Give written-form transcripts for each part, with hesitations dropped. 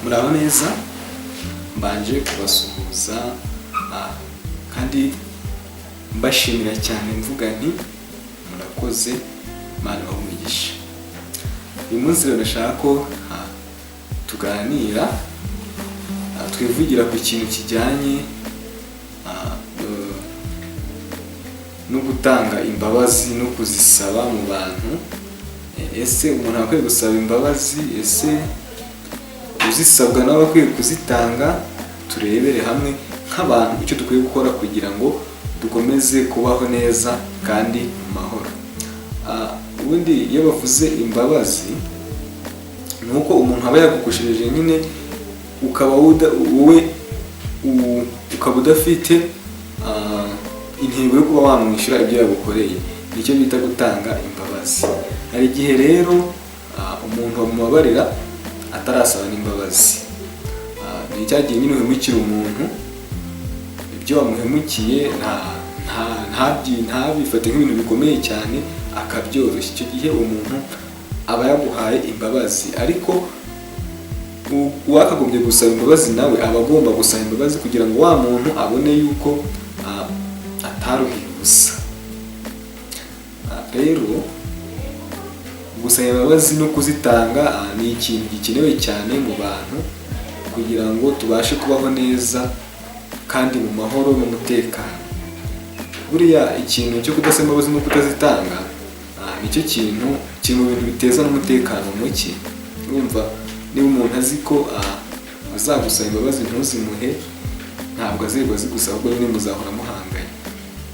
Muraho neza, mbanje kubasuhuza kandi mbashimira cyane mvuga nti murakoze, Imana ibahe umugisha. Uyu munsi rero ndashaka ko tuganira twivugira ku kintu kijyanye no gutanga imbabazi no kuzisaba mu bantu. Ese umuntu akwiye gusaba imbabazi? Ese uzisabwa nawe akwiye kuzitanga? Turebere hamwe nk'abantu icyo dukwiye gukora kugira ngo dukomeze kubaho neza kandi mu mahoro. Ubundi iyo bavuze imbabazi ni uko umuntu aba yagukoshereje nyine ukaba udafite intego yo kuba wamwishyura ibyo yagukoreye, nicyo bita gutanga imbabazi. Hari igihe rero umuntu bamubabarira atarasaba n'imbabazi. Ni cya gihe nyine uhemukira umuntu, ibyo wamuhemukiye ntabifate nk'ibintu bikomeye cyane akabyoroshya. Icyo gihe umuntu aba yaguhaye imbabazi, ariko uwakagombye gusaba imbabazi nawe aba agomba gusaba imbabazi kugira ngo wa muntu abone yuko ataruhiye ubusa. Rero gusaba imbabazi no kuzitanga ni ikintu gikenewe cyane mu bantu kugira ngo tubashe kubaho neza kandi mu mahoro n'umutekano. Buriya ikintu cyo kudasaba imbabazi no kutazitanga nicyo kintu kiri mu bintu biteza n'umutekano muke. Urumva, niba umuntu azi ko azagusaba imbabazi ntuzimuhe, ntabwo azirwa zigusaba, kuko nyine muzahora muhanganye.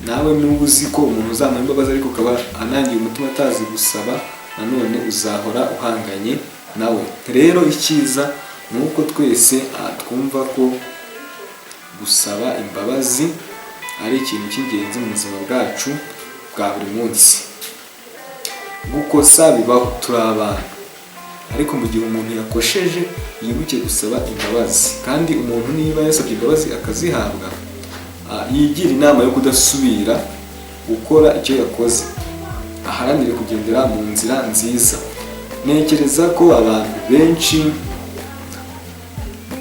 Nawe nuba uzi ko umuntu uzamuha imbabazi ariko ukaba anangiye umutima atazi gusaba, nanone uzahora uhanganye nawe. Rero icyiza ni uko twese twumva ko gusaba imbabazi ari ikintu cy'ingenzi mu buzima bwacu bwa buri munsi. Gukosa bibaho, turi abantu, ariko mu gihe umuntu yakosheje yibuke gusaba imbabazi. Kandi umuntu niba yasabye imbabazi akazihabwa, yigira inama yo kudasubira gukora icyo yakoze, aharanire kugendera mu nzira nziza. Ntekereza ko abantu benshi,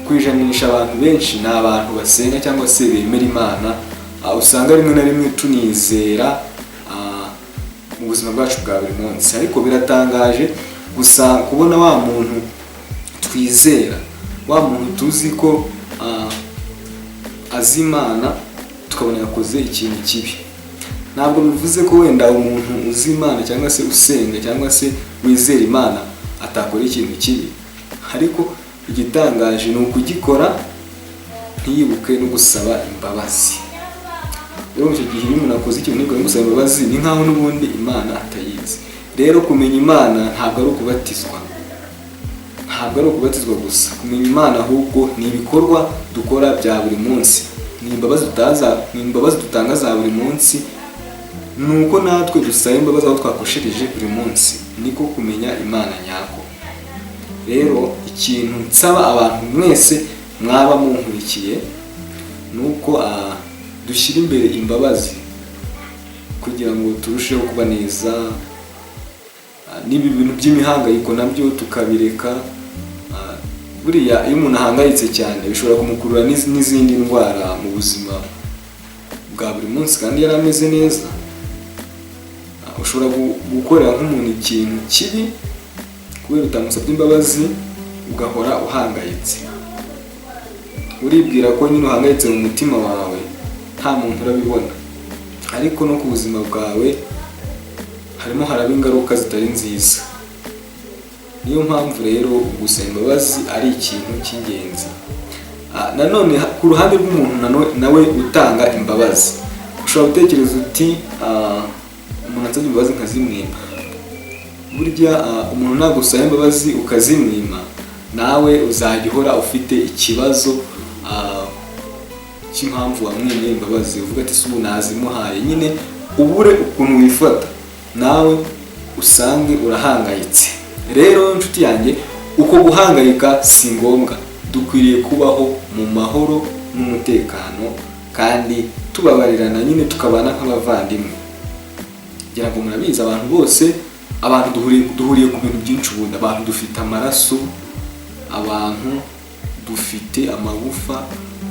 kwijanisha abantu benshi ni abantu basenga cyangwa se bemera Imana. Usanga rimwe na rimwe tunizera mu buzima bwacu bwa buri munsi, ariko biratangaje gusa kubona wa muntu twizera, wa muntu tuzi ko azi Imana, tukabona yakoze ikintu kibi. Ntabwo bivuze ko wenda umuntu uzi Imana cyangwa se usenga cyangwa se wizera Imana atakora ikintu kibi, ariko igitangaje ni ukugikora ntiyibuke no gusaba imbabazi. Rero mu icyo gihe iyo umuntu akoze ikintu ntiyibuke no gusaba imbabazi, ni nkaho n'ubundi Imana atayizi. Rero kumenya Imana ntabwo ari ukubatizwa, ntabwo ari ukubatizwa gusa. Kumenya Imana ahubwo ni ibikorwa dukora bya buri munsi, ni imbabazi dutanga za buri munsi. Ni uko natwe dusaba imbabazi aho twakoshereje buri munsi, niko kumenya Imana nyako. Rero ikintu nsaba abantu mwese mwaba munkurikiye ni uko dushyira imbere imbabazi kugira ngo turusheho kuba neza. N'ibi bintu by'imihangayiko nabyo tukabireka. Buriya iyo umuntu ahangayitse cyane bishobora kumukurura n'izindi ndwara mu buzima bwa buri munsi kandi yari ameze neza. Ushobora gukorera nk'umuntu ikintu kibi kubera utamusabye imbabazi, ugahora uhangayitse. Uribwira ko nyine uhangayitse mu mutima wawe, nta muntu urabibona, ariko no ku buzima bwawe harimo haraba ingaruka zitari nziza. Niyo mpamvu rero gusaba imbabazi ari ikintu cy'ingenzi. Nanone ku ruhande rw'umuntu nawe utanga imbabazi, ushobora gutekereza uti umuntu ansabye imbabazi nkazimwima. Burya umuntu nagusaba imbabazi ukazimwima, nawe uzajya uhora ufite ikibazo cy'impamvu wamwimye imbabazi. Uvuga ati si ubu nazimuhaye, nyine ubure ukuntu wifata, nawe usange urahangayitse. Rero inshuti yanjye, uko guhangayika si ngombwa. Dukwiriye kubaho mu mahoro n'umutekano kandi tubabarirana, nyine tukabana nk'abavandimwe. Ngira ngo murabizi, abantu bose duhuriye ku bintu byinshi. Ubundi abantu dufite amaraso, abantu dufite amagufa,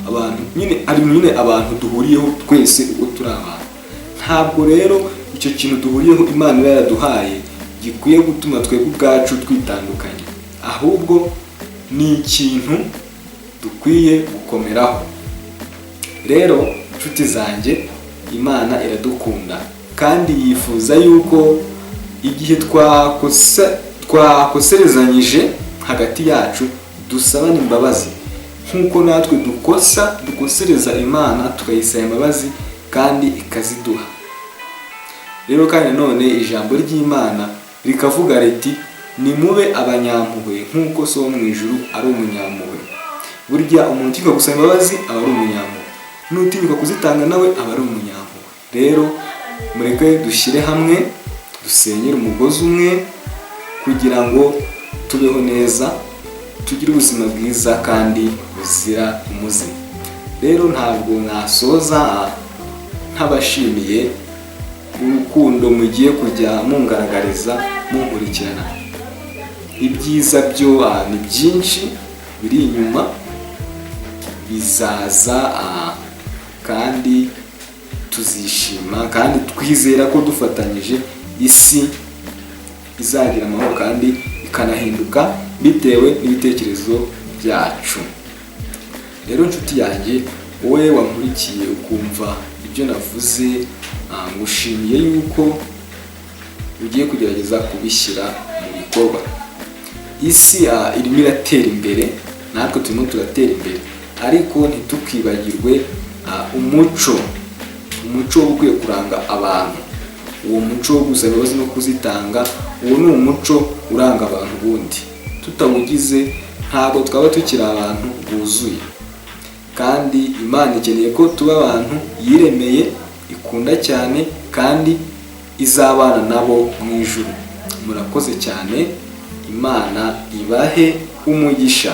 abantu nyine abantu duhuriyeho twese uko turi abantu. Ntabwo rero icyo kintu duhuriyeho Imana iba yaraduhaye gikwiye gutuma twebwe ubwacu twitandukanya, ahubwo ni ikintu dukwiye gukomeraho. Rero inshuti zanjye, Imana iradukunda kandi yifuza yuko igihe twakoserezanyije hagati yacu dusabana imbabazi, nk'uko natwe dukosereza Imana tukayisaba imbabazi kandi ikaziduha. Rero kandi nanone ijambo ry'Imana rikavuga riti nimube abanyampuhwe nk'uko so wo mu ijuru ari umunyampuhwe. Burya umuntu utinyuka gusaba imbabazi aba ari umunyampuhwe, n'utinyuka kuzitanga nawe aba ari umunyampuhwe. Rero mureke dushyire hamwe, dusenyere umugozi umwe kugira ngo tubeho neza, tugire ubuzima bwiza kandi buzira umuze. Rero ntabwo nasoza ntabashimiye urukundo mugiye kujya mungaragariza munkurikirana. Ibyiza byo ni byinshi biri inyuma bizaza, kandi tuzishima kandi twizera ko dufatanyije isi izagira amahoro kandi ikanahinduka bitewe n'ibitekerezo byacu. Rero inshuti yanjye, wowe wankurikiye ukumva ibyo navuze, ngushimiye yuko ugiye kugerageza kubishyira mu bikorwa. Isi irimo iratera imbere, natwe turimo turatera imbere, ariko ntitukibagirwe umuco wo ukwiye kuranga abantu. Uwo muco wo gusaba imbabazi no kuzitanga, uwo ni umuco uranga abantu ubundi. Tutawugize ntabwo twaba tukiri abantu buzuye, kandi Imana ikeneye ko tuba abantu yiremeye, ikunda cyane kandi izabana nabo mu ijuru. Murakoze cyane, Imana ibahe umugisha.